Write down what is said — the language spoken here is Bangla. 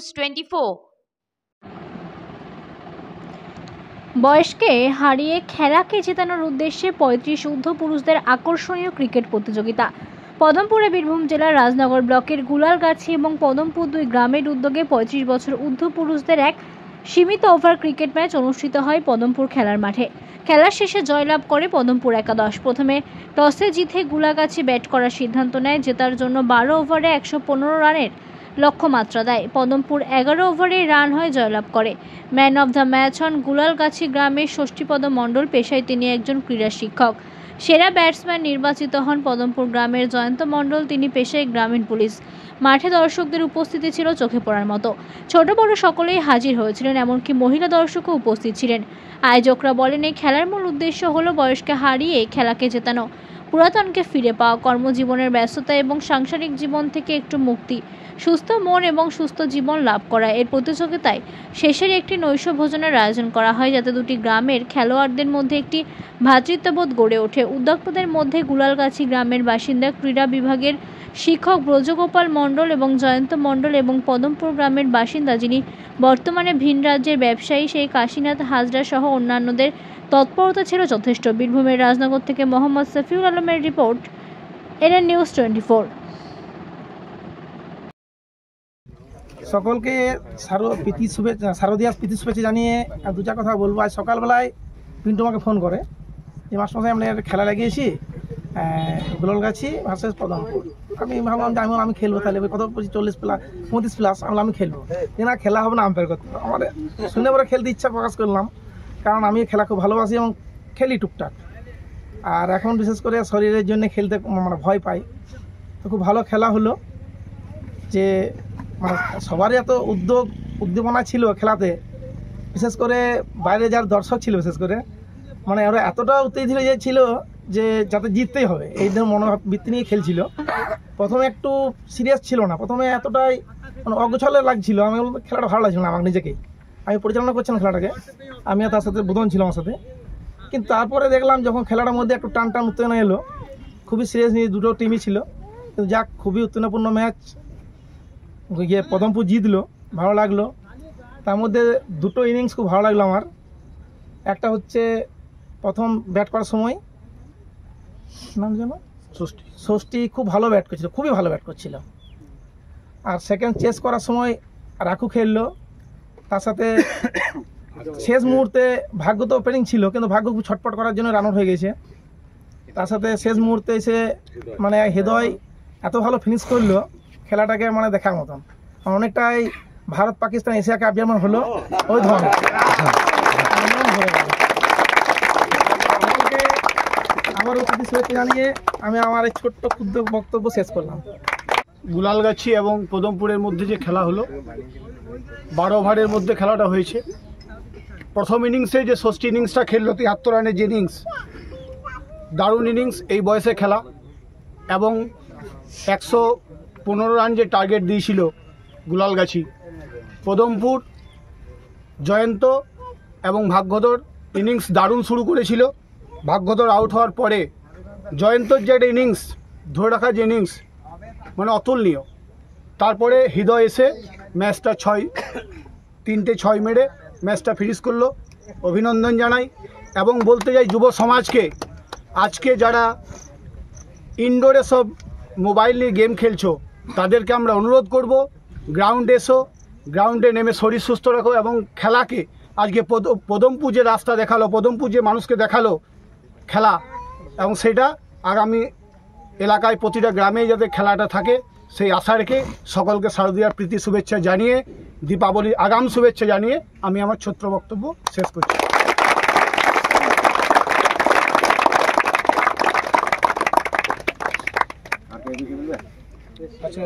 News 24। বয়সকে হারিয়ে খেলাকে জেতানোর উদ্দেশ্যে ৩৫ ঊর্ধ্ব পুরুষদের আকর্ষণীয় ক্রিকেট প্রতিযোগিতা পদমপুরে বীরভূম জেলার রাজনগর ব্লকের গুলালগাছি এবং পদমপুর দুই গ্রামের উদ্যোগে ৩৫ বছর ঊর্ধ্ব পুরুষদের এক সীমিত ওভার ক্রিকেট ম্যাচ অনুষ্ঠিত হয় পদমপুর খেলার মাঠে। খেলার শেষে জয়লাভ করে পদমপুর একাদশ। প্রথমে টসে জিতে গুলালগাছি ব্যাট করার সিদ্ধান্ত নেয়। জেতার জন্য ১২ ওভারে ১১৫ রানের লক্ষ্যমাত্রা দেয়। পদমপুর ১১ ওভারে রান হয়ে জয়লাভ করে। ম্যান অব দ্য ম্যাচ হন গুলালগাছি গ্রামের ষষ্ঠীপদ মণ্ডল। পেশায় তিনি একজন ক্রীড়া শিক্ষক। সেরা ব্যাটসম্যান নির্বাচিত হন পদমপুর গ্রামের জয়ন্ত মণ্ডল, তিনি পেশায় গ্রামীণ পুলিশ। মাঠে দর্শকদের উপস্থিতি ছিল চোখে পড়ার মতো। ছোট বড় সকলেই হাজির হয়েছিলেন, এমনকি মহিলা দর্শকও উপস্থিত ছিলেন। আয়োজকরা বলেন, এই খেলার মূল উদ্দেশ্য হলো বয়সকে হারিয়ে খেলাকে জেতানো, পুরাতনকে ফিরে পাওয়া, কর্মজীবনের ব্যস্ততা এবং সাংসারিক জীবন থেকে একটু মুক্তি, সুস্থ মন এবং সুস্থ জীবন লাভ করা। এর প্রতিযোগিতায় শেষের একটি নৈশ ভোজনের আয়োজন করা হয়, যাতে দুটি গ্রামের খেলোয়াড়দের মধ্যে একটি ভ্রাতৃত্ববোধ গড়ে ওঠে। উদ্যোক্তাদের মধ্যে গুলালগাছি গ্রামের বাসিন্দা ক্রীড়া বিভাগের শিক্ষক ব্রজগোপাল মণ্ডল এবং জয়ন্ত মণ্ডল এবং পদমপুর গ্রামের বাসিন্দা, যিনি বর্তমানে ভিন রাজ্যের ব্যবসায়ী, সেই কাশীনাথ হাজরা সহ অন্যান্যদের তৎপরতা ছিল যথেষ্ট। বীরভূমের রাজনগর থেকে মোহাম্মদ সফিউল আলমের রিপোর্ট, এনএন নিউজ 24। সকলকে শারদীয়া প্রীতি শুভেচ্ছা জানিয়ে দু চার কথা বলবো। আজ সকালবেলায় পিন্টু আমাকে ফোন করে যে মাস্টারমশাই আমরা একটা খেলা লাগিয়েছি গুলালগাছি ভার্সেস পদমপুর। আমি ভাবলাম যে আমি খেলবো, তাহলে কত 35+ আমি খেলবো। না, খেলা হবে না, আম্পায়ার করতে হবে। আমার শুনে পরে খেলতে ইচ্ছা প্রকাশ করলাম, কারণ আমি খেলা খুব ভালোবাসি এবং খেলি টুকটাক। আর এখন বিশেষ করে শরীরের জন্য খেলতে মানে ভয় পাই। তো খুব ভালো খেলা হলো, যে মানে সবারই এত উদ্দীপনা ছিল খেলাতে। বিশেষ করে বাইরে যার দর্শক ছিল, বিশেষ করে মানে ওরা এতটা উত্তেজিত হয়ে ছিল যে যাতে জিততেই হবে এই ধরনের মনোবৃত্তি নিয়ে খেলছিল। প্রথমে একটু সিরিয়াস ছিল না, প্রথমে এতটাই মানে অগোছালো লাগছিল। আমি খেলাটা ভালো লাগছিল না আমার নিজেকেই। আমি পরিচালনা করছিলাম খেলাটাকে, আমিও তার সাথে বোধন ছিল আমার সাথে। কিন্তু তারপরে দেখলাম যখন খেলাটার মধ্যে একটু টান উত্তেজনা এলো, খুবই সিরিয়াস নিয়ে দুটো টিমই ছিল। কিন্তু যাক, খুবই উত্তেজনাপূর্ণ ম্যাচ, গিয়ে পদমপুর জিতলো, ভালো লাগলো। তার মধ্যে দুটো ইনিংস খুব ভালো লাগলো আমার। একটা হচ্ছে প্রথম ব্যাট করার সময় নাম যেন ষষ্ঠী খুব ভালো ব্যাট করছিল, খুবই ভালো ব্যাট করছিল। আর সেকেন্ড চেস করার সময় রাখু খেললো। তার সাথে শেষ মুহূর্তে ভাগ্য তো ওপেনিং ছিল, কিন্তু ভাগ্য খুব ছটপট করার জন্য রান আউট হয়ে গেছে। তার সাথে শেষ মুহূর্তে এসে মানে হৃদয় এত ভালো ফিনিশ করলো খেলাটাকে, মানে দেখার মতন। অনেকটাই ভারত পাকিস্তান এশিয়া কাপ যেমন হলো ওই ধরনের আমার প্রতি শুভেচ্ছা জানিয়ে আমি আমার এই ছোট্ট ক্ষুদ্র বক্তব্য শেষ করলাম। গুলালগাছি এবং পদমপুরের মধ্যে যে খেলা হলো, 12 ওভারের মধ্যে খেলাটা হয়েছে। প্রথম ইনিংসে যে ষষ্ঠী ইনিংসটা খেললো 73 রানের যে ইনিংস, দারুণ ইনিংস এই বয়সে খেলা। এবং 115 রান যে টার্গেট দিয়েছিল গুলালগাছি, পদমপুর জয়ন্ত এবং ভাগ্যধর ইনিংস দারুণ শুরু করেছিল। ভাগ্যধর আউট হওয়ার পরে জয়ন্তর যে একটা ইনিংস ধরে রাখার যে ইনিংস, মানে অতুলনীয়। তারপরে হৃদয় এসে ম্যাচটা 3টে 6 মেরে ম্যাচটা ফিনিশ করলো। অভিনন্দন জানাই এবং বলতে যাই যুব সমাজকে, আজকে যারা ইনডোরে সব মোবাইল নিয়ে গেম খেলছো, তাদেরকে আমরা অনুরোধ করব, গ্রাউন্ডে এসো, গ্রাউন্ডে নেমে শরীর সুস্থ রাখো এবং খেলাকে আজকে পদমপুর যে রাস্তা দেখালো, পদমপুর যে মানুষকে দেখালো খেলা, এবং সেটা আগামী এলাকায় প্রতিটা গ্রামেই যাতে খেলাটা থাকে সেই আশা রেখে সকলকে শারদীয়ার প্রীতি শুভেচ্ছা জানিয়ে, দীপাবলির আগাম শুভেচ্ছা জানিয়ে আমি আমার ছোট্ট বক্তব্য শেষ করছি। আচ্ছা,